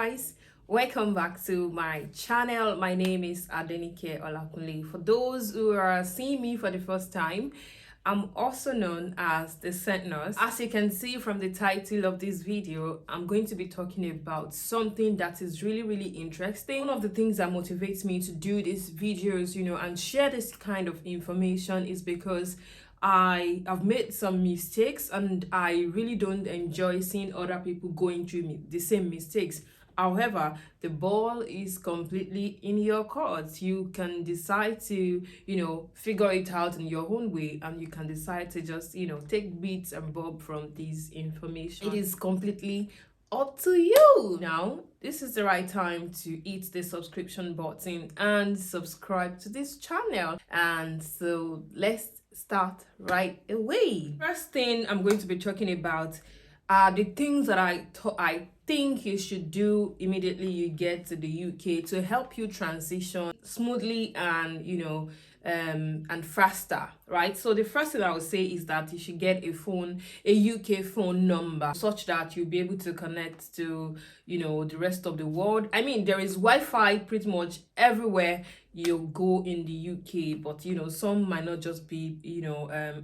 guys, welcome back to my channel. My name is Adenike Olakunle. For those who are seeing me for the first time, I'm also known as the Scent Nurse. As you can see from the title of this video, I'm going to be talking about something that is really interesting. One of the things that motivates me to do these videos, and share this kind of information is because I have made some mistakes and I really don't enjoy seeing other people going through the same mistakes. However, the ball is completely in your court. You can decide to, figure it out in your own way, and you can decide to just, take bits and bob from this information. It is completely up to you. Now, this is the right time to hit the subscription button and subscribe to this channel. And so let's start right away. First thing I'm going to be talking about are the things that I think you should do immediately you get to the UK to help you transition smoothly and and faster, right? So the first thing I would say is that you should get a UK phone number, such that you'll be able to connect to the rest of the world. I mean, there is Wi-Fi pretty much everywhere you go in the UK, but some might not just be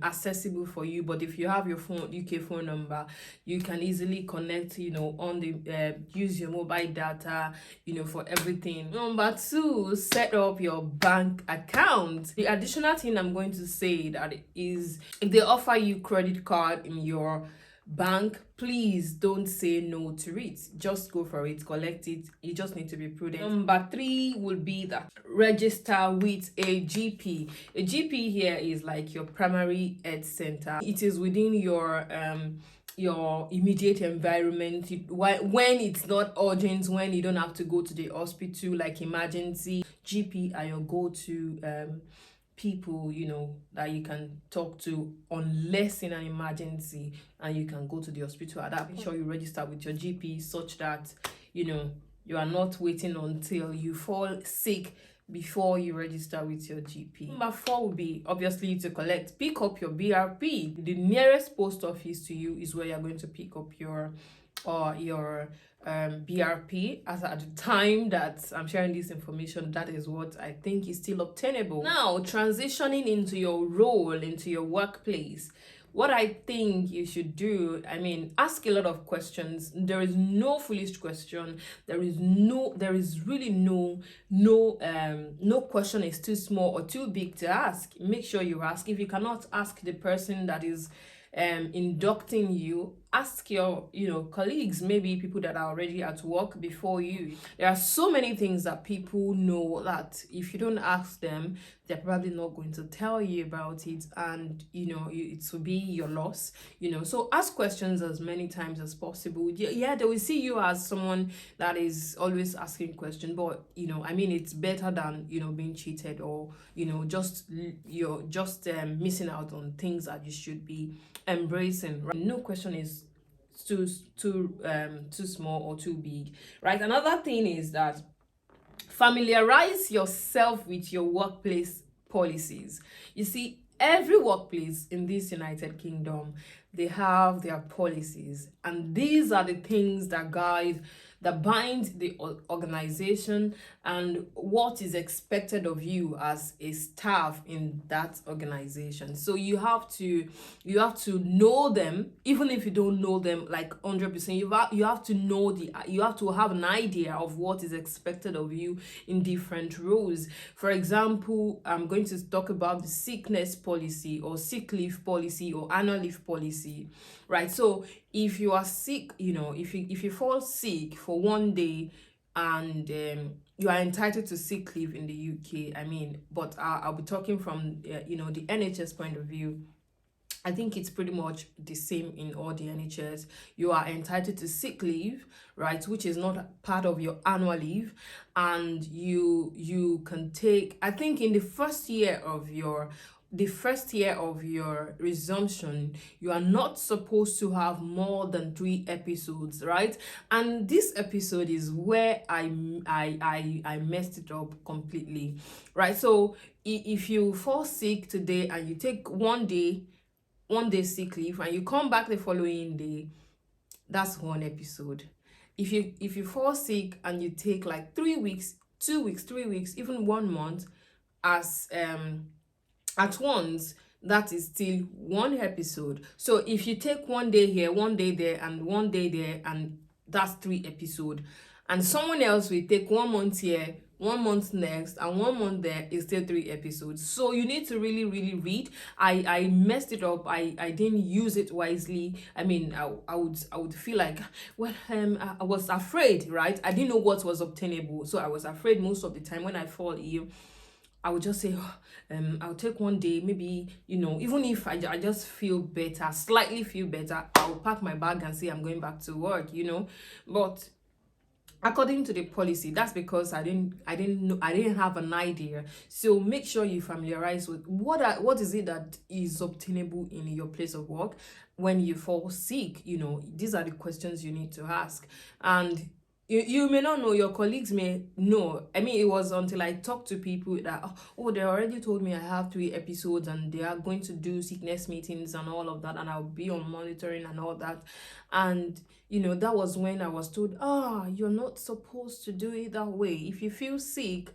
accessible for you. But if you have your UK phone number, you can easily connect on the use your mobile data for everything. Number two, set up your bank account. The additional thing I'm going to say that is, if they offer you credit card in your bank, please don't say no to it. Just go for it, collect it. You just need to be prudent. Number three would be that register with a GP. A GP here is like your primary health center. It is within your immediate environment. When it's not urgent, when you don't have to go to the hospital, like emergency, GP are your go-to people that you can talk to unless in an emergency and you can go to the hospital at that. Make sure you register with your GP such that you are not waiting until you fall sick before you register with your GP. Number four would be obviously to pick up your BRP. The nearest post office to you is where you're going to pick up your BRP. As at the time that I'm sharing this information, that is what I think is still obtainable. Now, transitioning into your role, into your workplace, what I think you should do, ask a lot of questions. There is no foolish question. There is really no question is too small or too big to ask. Make sure you ask. If you cannot ask the person that is inducting you, ask your colleagues, maybe people that are already at work before you. There are so many things that people know that if you don't ask them, they're probably not going to tell you about it, and it will be your loss. So ask questions as many times as possible. Yeah, they will see you as someone that is always asking questions, but it's better than being cheated or just missing out on things that you should be embracing, right? No question is too small or too big, right? Another thing is that familiarize yourself with your workplace policies. You see, every workplace in this United Kingdom, they have their policies, and these are the things that bind the organization and what is expected of you as a staff in that organization. So you have to know them, even if you don't know them like 100%. You have to know you have to have an idea of what is expected of you in different roles. For example, I'm going to talk about the sickness policy or sick leave policy or annual leave policy, right? So if you are sick, if you fall sick for one day and you are entitled to sick leave in the UK, but I'll be talking from the NHS point of view. I think it's pretty much the same in all the NHS. You are entitled to sick leave, right, which is not part of your annual leave, and you can take, I think in the first year of your resumption, you are not supposed to have more than 3 episodes, right? And this episode is where I messed it up completely, right? So if you fall sick today and you take one day sick leave and you come back the following day, that's 1 episode. if you fall sick and you take like 3 weeks, 2 weeks, 3 weeks, even 1 month as at once, that is still one episode. So if you take 1 day here, 1 day there, and 1 day there, and that's 3 episodes, and someone else will take 1 month here, 1 month next, and 1 month there, is still 3 episodes. So you need to really read. I messed it up. I didn't use it wisely. I mean, I would feel like, well, I was afraid, right? I didn't know what was obtainable, so I was afraid most of the time when I fall ill. I would just say, "Oh, I'll take 1 day, maybe, even if I just feel better, slightly feel better, I'll pack my bag and say I'm going back to work. But according to the policy, that's because I didn't have an idea. So make sure you familiarize with what is it that is obtainable in your place of work when you fall sick. These are the questions you need to ask. And you may not know, your colleagues may know. I mean, it was until I talked to people that, oh, they already told me I have 3 episodes and they are going to do sickness meetings and all of that, and I'll be on monitoring and all that. And that was when I was told, you're not supposed to do it that way. If you feel sick,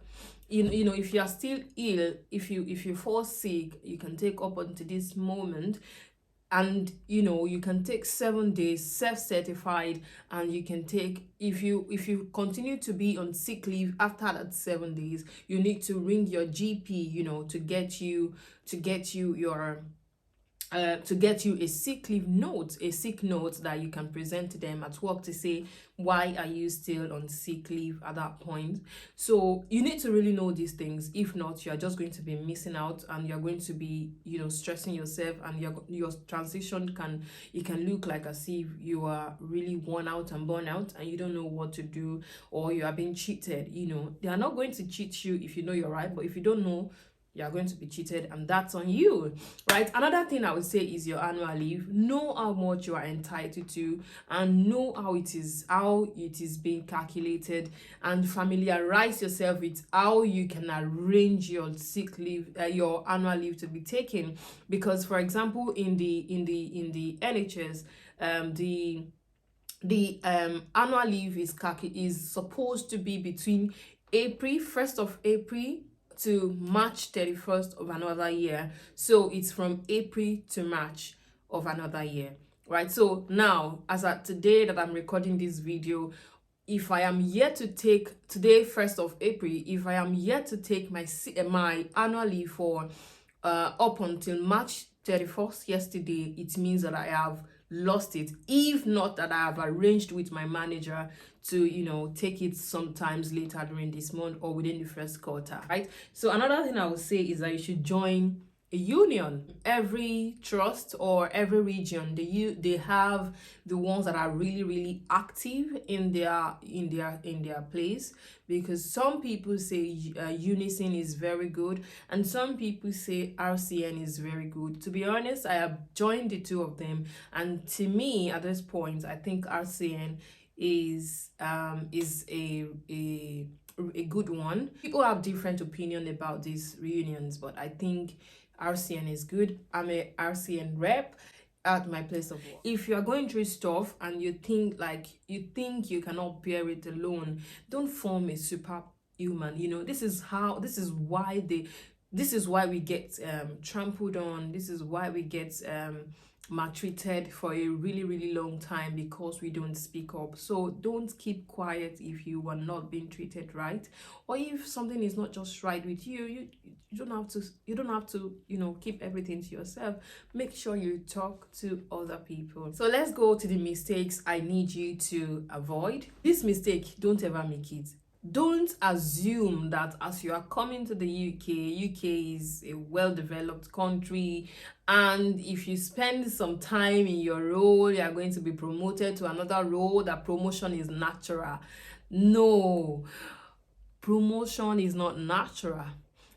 if you are still ill, if you fall sick, you can take up until this moment, and you can take 7 days self-certified, and you can take, if you continue to be on sick leave after that 7 days, you need to ring your GP, to get you your to get you a sick note that you can present to them at work to say, why are you still on sick leave at that point. So you need to really know these things. If not, you're just going to be missing out, and you're going to be stressing yourself, and your transition can look like as if you are really worn out and burnt out, and you don't know what to do, or you are being cheated. They are not going to cheat you if you know you're right, but if you don't know, you are going to be cheated, and that's on you, right? Another thing I would say is your annual leave. Know how much you are entitled to, and know how it is being calculated, and familiarize yourself with how you can arrange your sick leave, your annual leave to be taken. Because, for example, in the NHS, the annual leave is supposed to be between April 1st of April to March 31st of another year. So it's from April to March of another year, right? So now, as at today that I'm recording this video, if I am yet to take today, 1st of April, if I am yet to take my annual leave for up until March 31st, yesterday, it means that I have lost it. If not that I have arranged with my manager to take it sometimes later during this month or within the first quarter, right? So another thing I would say is that you should join a union. Every trust or every region, they have the ones that are really active in their place, because some people say Unison is very good, and some people say RCN is very good. To be honest, I have joined the two of them, and to me at this point, I think RCN is a good one. People have different opinion about these reunions, but I think RCN is good. I'm a RCN rep at my place of work. If you are going through stuff and you think you cannot bear it alone, don't form a superhuman. This is why we get trampled on. This is why we get maltreated for a really long time, because we don't speak up. So don't keep quiet if you are not being treated right, or if something is not just right with you. You don't have to keep everything to yourself. Make sure you talk to other people. So let's go to the mistakes I need you to avoid. This mistake, don't ever make it. Don't assume that as you are coming to the UK is a well-developed country, and if you spend some time in your role, you are going to be promoted to another role, that promotion is natural. No, promotion is not natural.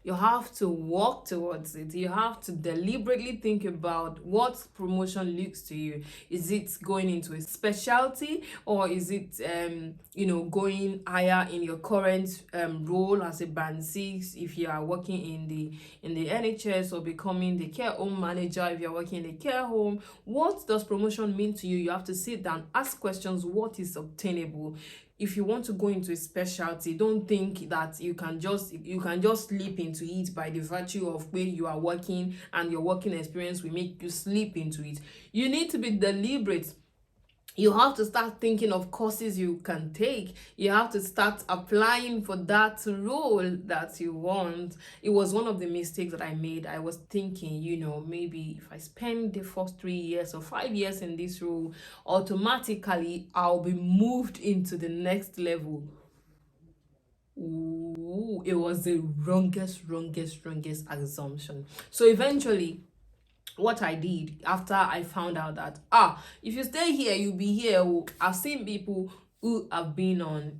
You have to work towards it. You have to deliberately think about what promotion looks to you. Is it going into a specialty, or is it going higher in your current role as a band 6 if you are working in the NHS, or becoming the care home manager if you're working in the care home? What does promotion mean to you? You have to sit down, ask questions. What is obtainable? If you want to go into a specialty, don't think that you can just slip into it by the virtue of where you are working, and your working experience will make you slip into it. You need to be deliberate. You have to start thinking of courses you can take. You have to start applying for that role that you want. It was one of the mistakes that I made. I was thinking, maybe if I spend the first 3 years or 5 years in this role, automatically I'll be moved into the next level. Ooh, it was the wrongest assumption. So eventually, what I did after I found out that if you stay here, you'll be here. Oh, I've seen people who have been on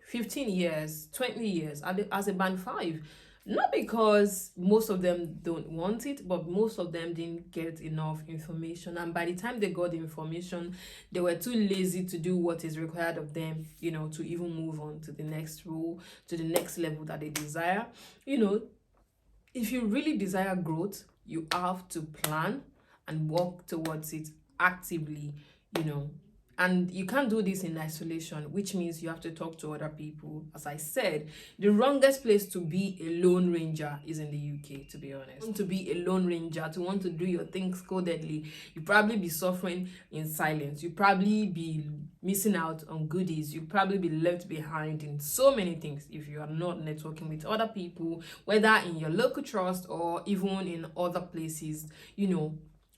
15 years, 20 years as a band 5, not because most of them don't want it, but most of them didn't get enough information, and by the time they got the information, they were too lazy to do what is required of them, to even move on to the next role, to the next level that they desire. If you really desire growth, you have to plan and work towards it actively, and you can't do this in isolation, which means you have to talk to other people. As I said, the wrongest place to be a lone ranger is in the UK, to be honest. To be a lone ranger, to want to do your things codedly, you probably be suffering in silence. You probably be missing out on goodies. You probably be left behind in so many things if you are not networking with other people, whether in your local trust or even in other places,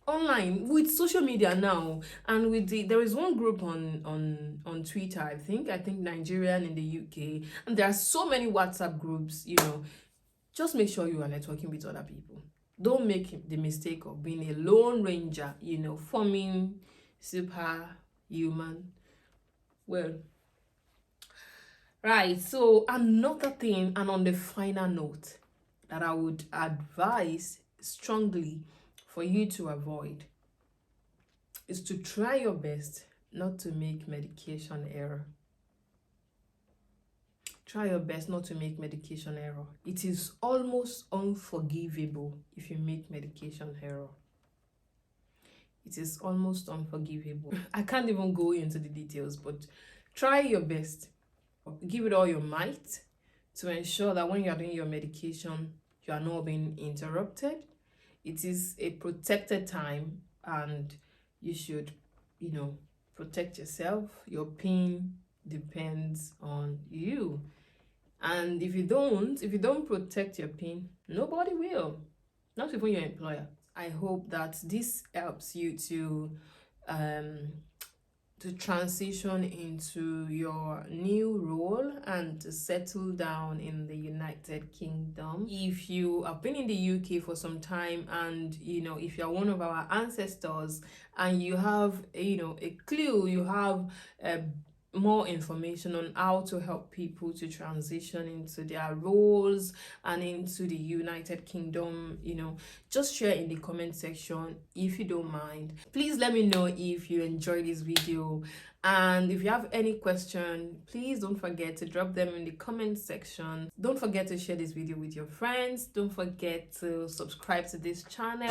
online with social media now. And with there is one group on Twitter, I think Nigerian in the UK, and there are so many WhatsApp groups. Just make sure you are networking with other people. Don't make the mistake of being a lone ranger, forming superhuman. Well, right, so another thing, and on the final note, that I would advise strongly for you to avoid is to try your best not to make medication error. Try your best not to make medication error. It is almost unforgivable if you make medication error. It is almost unforgivable. I can't even go into the details, but try your best. Give it all your might to ensure that when you are doing your medication, you are not being interrupted. It is a protected time, and you should, protect yourself. Your pain depends on you. And if you don't protect your pain, nobody will. Not even your employer. I hope that this helps you to transition into your new role and to settle down in the United Kingdom. If you have been in the UK for some time, and if you're one of our ancestors and you have a clue, you have more information on how to help people to transition into their roles and into the United Kingdom, just share in the comment section if you don't mind. Please let me know if you enjoyed this video, and if you have any question, please don't forget to drop them in the comment section. Don't forget to share this video with your friends. Don't forget to subscribe to this channel.